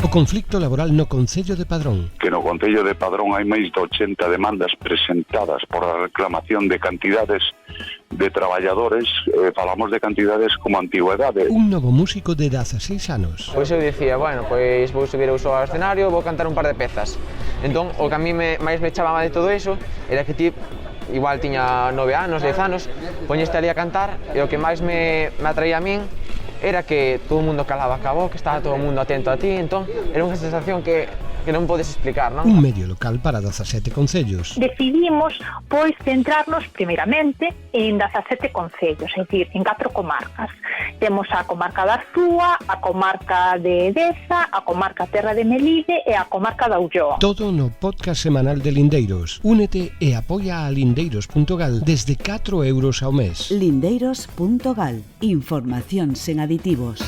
O conflicto laboral no Concello de Padrón. Que no Concello de Padrón hai máis de 80 demandas presentadas por a reclamación de cantidades de traballadores, falamos de cantidades como antigüedade. Un novo músico de 16 anos. Pois eu dicía, bueno, pois vou subir eu só ao escenario, vou cantar un par de pezas. Entón, o que a mí máis me chamaba de todo iso era que ti, igual tiña 9 anos, 10 anos, poñeste ali a cantar e o que máis me atraía a min era que todo o mundo calaba a boca, que estaba todo o mundo atento a ti, entón era unha sensación que non podes explicar, non? Un medio local para 17 concellos. Decidimos, pois, centrarnos primeiramente en 17 concellos, é dicir, en 4 comarcas. Temos a comarca da Arzúa, a comarca de Deza, a comarca Terra de Melide e a comarca da Ulloa. Todo no podcast semanal de Lindeiros. Únete e apoia a lindeiros.gal desde 4 euros ao mes. Lindeiros.gal. Información sen aditivos.